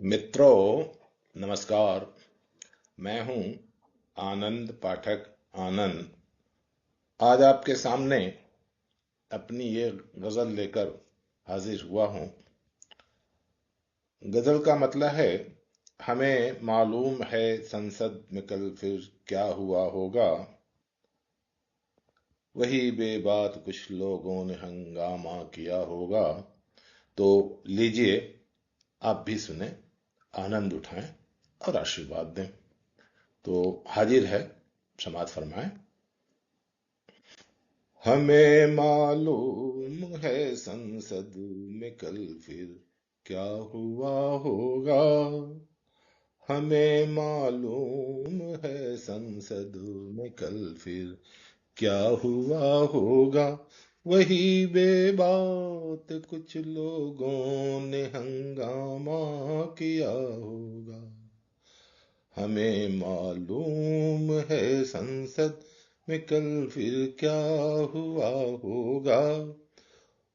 मित्रों, नमस्कार। मैं हूं आनंद पाठक आनंद। आज आपके सामने अपनी ये गजल लेकर हाजिर हुआ हूं। गजल का मतलब है, हमें मालूम है संसद में कल फिर क्या हुआ होगा। वही बेबात कुछ लोगों ने हंगामा किया होगा। तो लीजिए, आप भी सुने, आनंद उठाएं और आशीर्वाद दें। तो हाजिर है, समाज फरमाएं। हमें मालूम है संसद में कल फिर क्या हुआ होगा। हमें मालूम है संसद में कल फिर क्या हुआ होगा। वही बेबात कुछ लोगों ने हंगामा किया होगा। हमें मालूम है संसद में कल फिर क्या हुआ होगा।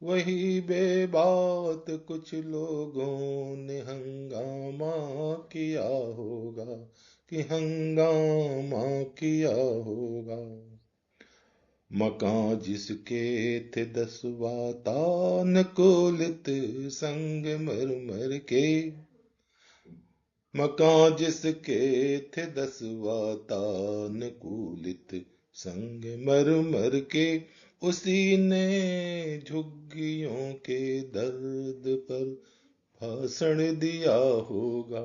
वही बेबात कुछ लोगों ने हंगामा किया होगा, कि हंगामा किया होगा। मकान जिसके थे 10 वातानुकूलित संग मर के। मकान जिसके थे 10 वातानुकूलित संग मर के। उसी ने झुग्गियों के दर्द पर भाषण दिया होगा।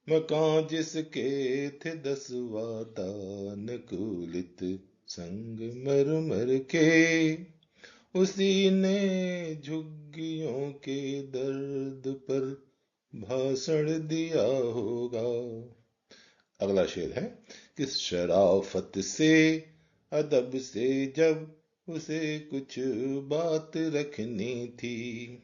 मकान जिसके थे 10 वातानुकूलित संग मर के। उसी ने झुग्गियों के दर्द पर भाषण दिया होगा। अगला शेर है, किस शराफत से अदब से जब उसे कुछ बात रखनी थी।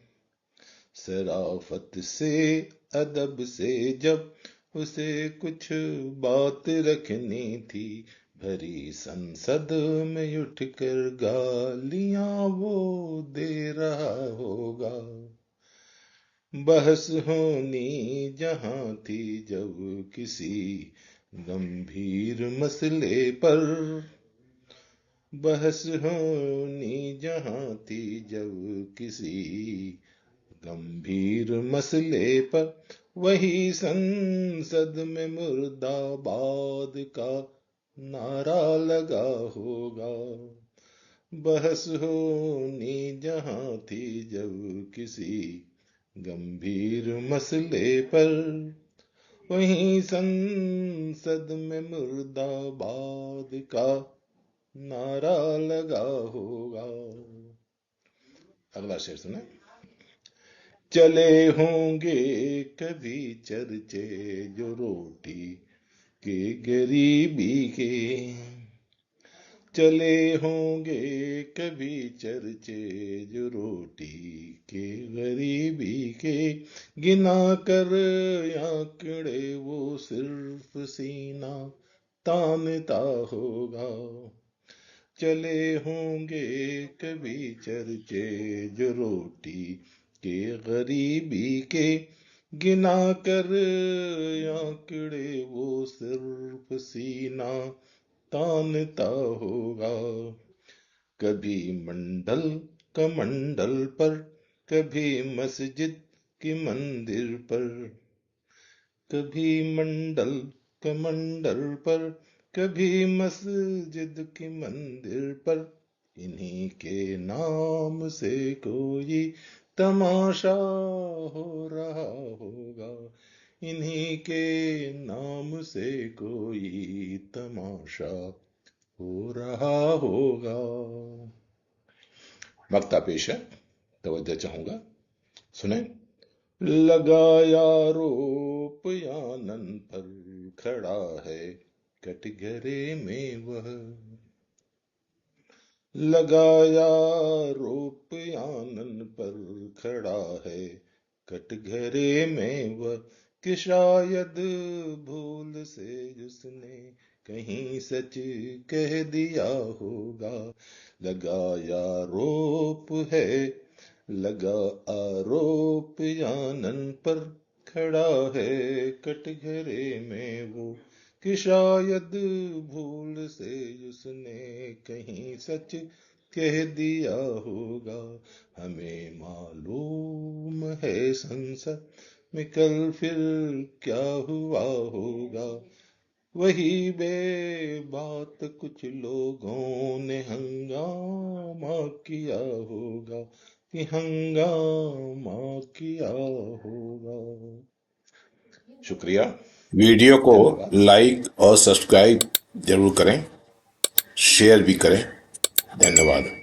शराफत से अदब से जब उसे कुछ बात रखनी थी। भरी संसद में उठकर गालियां वो दे रहा होगा। बहस होनी जहां थी जब किसी गंभीर मसले पर। बहस होनी जहां थी जब किसी गंभीर मसले पर। वही संसद में मुर्दाबाद का नारा लगा होगा। बहस होनी जहां थी जब किसी गंभीर मसले पर। वहीं संसद में मुर्दाबाद का नारा लगा होगा। अगला शेर सुने। चले होंगे कभी चर्चे जो रोटी के गरीबी के। चले होंगे कभी चर्चे जो रोटी के गरीबी के। गिना कर आंकड़े वो सिर्फ सीना तानता होगा। चले होंगे कभी चर्चे जो रोटी के गरीबी के। गिना कर आंकड़े वो सिर्फ सीना तानता होगा। कभी मंडल कमंडल पर, कभी मस्जिद की मंदिर पर। कभी मंडल कमंडल पर, कभी मस्जिद की मंदिर पर। इन्हीं के नाम से कोई तमाशा हो रहा होगा। इन्हीं के नाम से कोई तमाशा हो रहा होगा। वक्ता पेश है, तवज्जो चाहूंगा, सुने। लगाया रोप यानन पर खड़ा है कटघरे में वह। लगाया रोप यानन पर खड़ा है कटघरे में वह। कि शायद भूल से उसने कहीं सच कह दिया होगा। लगाया रोप है, लगा आरोप गोपीजानन पर खड़ा है कटघरे में वो, कि शायद भूल से उसने कहीं सच कह दिया होगा। हमें मालूम है संसद में कल फिर क्या हुआ होगा। वही बात कुछ लोगों ने हंगामा किया होगा, कि हंगामा किया होगा। शुक्रिया। वीडियो को लाइक और सब्सक्राइब जरूर करें, शेयर भी करें। धन्यवाद।